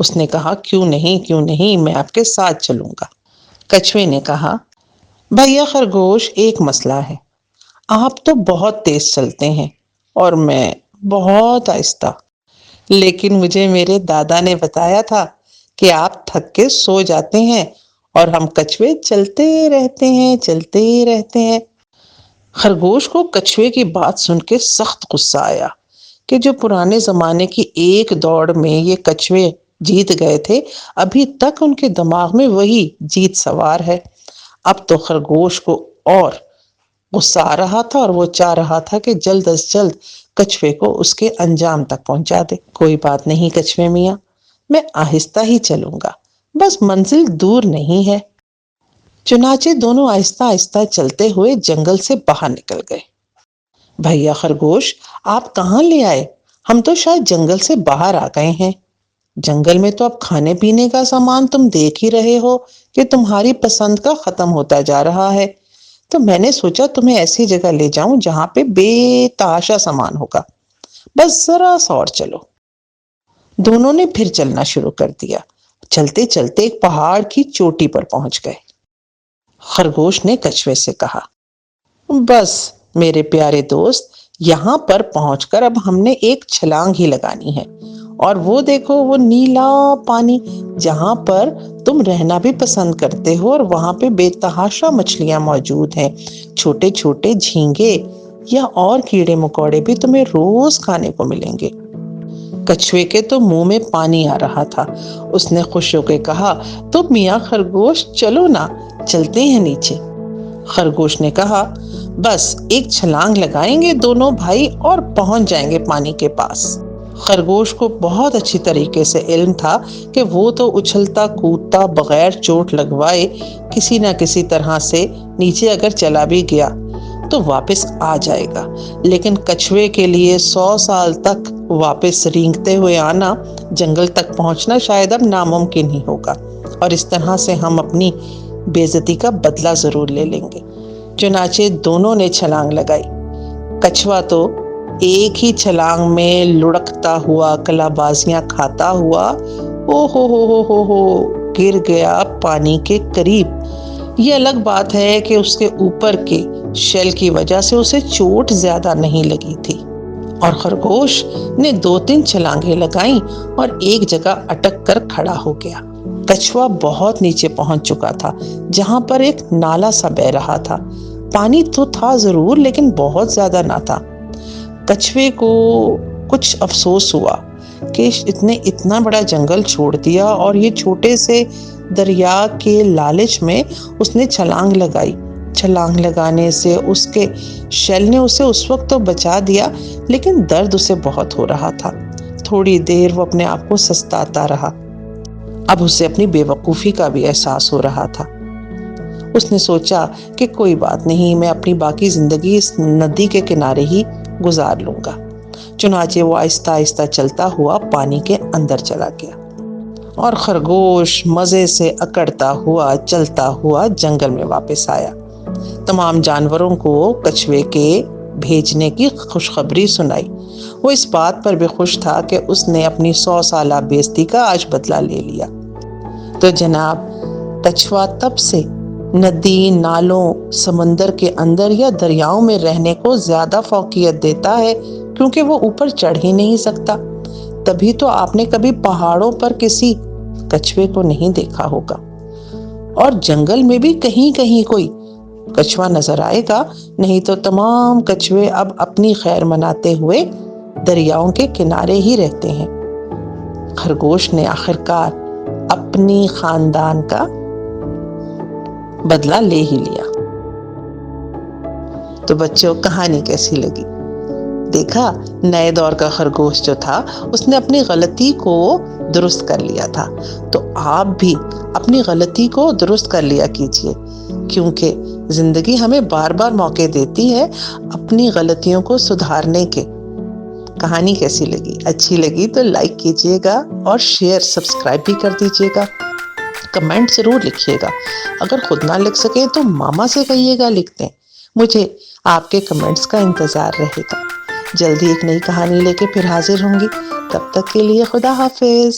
اس نے کہا کیوں نہیں میں آپ کے ساتھ چلوں گا۔ کچھوے نے کہا بھیا خرگوش ایک مسئلہ ہے، آپ تو بہت تیز چلتے ہیں اور میں بہت آہستہ، لیکن مجھے میرے دادا نے بتایا تھا کہ آپ تھک کے سو جاتے ہیں اور ہم کچھوے چلتے رہتے ہیں۔ خرگوش کو کچھوے کی بات سن کے سخت غصہ آیا کہ جو پرانے زمانے کی ایک دوڑ میں یہ کچھوے جیت گئے تھے، ابھی تک ان کے دماغ میں وہی جیت سوار ہے۔ اب تو خرگوش کو اور غصہ آ رہا تھا اور وہ چاہ رہا تھا کہ جلد از جلد کچھوے کو اس کے انجام تک پہنچا دے۔ کوئی بات نہیں کچھوے میاں، میں آہستہ ہی چلوں گا، بس منزل دور نہیں ہے۔ چنانچہ دونوں آہستہ آہستہ چلتے ہوئے جنگل سے باہر نکل گئے۔ بھیا خرگوش آپ کہاں لے آئے؟ ہم تو شاید جنگل سے باہر آ گئے ہیں۔ جنگل میں تو اب کھانے پینے کا سامان تم دیکھ ہی رہے ہو کہ تمہاری پسند کا ختم ہوتا جا رہا ہے، تو میں نے سوچا تمہیں ایسی جگہ لے جاؤں جہاں پہ بے تحاشا سامان ہوگا، بس ذرا سا اور چلو۔ دونوں نے پھر چلنا شروع کر دیا۔ چلتے چلتے ایک پہاڑ کی چوٹی پر پہنچ گئے۔ خرگوش نے کچھوے سے کہا بس میرے پیارے دوست، یہاں پر پہنچ کر اب ہم نے ایک چھلانگ ہی لگانی ہے، اور وہ دیکھو وہ نیلا پانی جہاں پر تم رہنا بھی پسند کرتے ہو، اور وہاں پہ بے تحاشا مچھلیاں موجود ہیں، چھوٹے چھوٹے جھینگے یا اور کیڑے مکوڑے بھی تمہیں روز کھانے کو ملیں گے۔ کچھوے کے تو منہ میں پانی آ رہا تھا۔ اس نے خوش ہو کے کہا تو میاں خرگوش چلو نا، چلتے ہیں نیچے۔ خرگوش نے کہا بس ایک چھلانگ لگائیں گے دونوں بھائی اور پہنچ جائیں گے پانی کے پاس۔ خرگوش کو بہت اچھی طریقے سے علم تھا کہ وہ تو اچھلتا کودتا بغیر چوٹ لگوائے کسی نہ کسی طرح سے نیچے اگر چلا بھی گیا تو واپس آ جائے گا، لیکن کچھوے کے لیے 100 سال تک واپس رینگتے ہوئے آنا، جنگل تک پہنچنا شاید اب ناممکن ہی ہوگا، اور اس طرح سے ہم اپنی بے عزتی کا بدلہ ضرور لے لیں گے۔ چنانچہ دونوں نے چھلانگ لگائی۔ کچھوا تو ایک ہی چھلانگ میں لڑکتا ہوا کلا بازیاں کھاتا ہوا گر گیا پانی کے قریب۔ یہ الگ بات ہے کہ اس کے اوپر کے شیل کی وجہ سے اسے چوٹ زیادہ نہیں لگی تھی، اور خرگوش نے 2-3 چھلانگیں لگائیں اور ایک جگہ اٹک کر کھڑا ہو گیا۔ کچھوا بہت نیچے پہنچ چکا تھا، جہاں پر ایک نالا سا بہہ رہا تھا۔ پانی تو تھا ضرور لیکن بہت زیادہ نہ تھا۔ کچھوے کو کچھ افسوس ہوا کہ اتنا بڑا جنگل چھوڑ دیا، اور یہ چھوٹے سے دریا کے لالچ میں اس نے چھلانگ لگائی۔ چھلانگ لگانے سے اس کے شیل نے اسے اس وقت تو بچا دیا، لیکن درد اسے بہت ہو رہا تھا۔ تھوڑی دیر وہ اپنے آپ کو سستاتا رہا۔ اب اسے اپنی بے وقوفی کا بھی احساس ہو رہا تھا۔ اس نے سوچا کہ کوئی بات نہیں، میں اپنی باقی زندگی اس ندی کے کنارے ہی گزار لوں گا۔ چنانچہ وہ آہستہ آہستہ چلتا ہوا پانی کے اندر چلا گیا، اور خرگوش مزے سے اکڑتا ہوا چلتا ہوا جنگل میں واپس آیا۔ تمام جانوروں کو کچھوے کے بھیجنے کی خوشخبری سنائی۔ وہ اس بات پر بھی خوش تھا کہ اس نے اپنی 100 سالہ بے عزتی کا آج بدلہ لے لیا۔ تو جناب، کچھوا تب سے ندی، نالوں، سمندر کے اندر یا دریاؤں میں رہنے کو زیادہ فوقیت دیتا ہے، کیونکہ وہ اوپر چڑھ ہی نہیں سکتا۔ تبھی تو آپ نے کبھی پہاڑوں پر کسی کچھوے کو نہیں دیکھا ہوگا، اور جنگل میں بھی کہیں کہیں کوئی کچھوا نظر آئے گا، نہیں تو تمام کچھوے اب اپنی خیر مناتے ہوئے دریاؤں کے کنارے ہی رہتے ہیں۔ خرگوش نے آخرکار اپنی خاندان کا بدلہ لے ہی لیا۔ تو بچوں، کہانی کیسی لگی؟ دیکھا، نئے دور کا خرگوش جو تھا اس نے اپنی غلطی کو درست کر لیا تھا۔ تو آپ بھی اپنی غلطی کو درست کر لیا کیجیے، کیونکہ زندگی ہمیں بار بار موقع دیتی ہے اپنی غلطیوں کو سدھارنے کے۔ کہانی کیسی لگی؟ اچھی لگی تو لائک کیجیے گا اور شیئر سبسکرائب بھی کر دیجیے گا۔ کمنٹ ضرور لکھیے گا، اگر خود نہ لکھ سکیں تو ماما سے کہیے گا لکھ دیں۔ مجھے آپ کے کمنٹس کا انتظار رہے گا۔ جلدی ایک نئی کہانی لے کے پھر حاضر ہوں گی، تب تک کے لیے خدا حافظ۔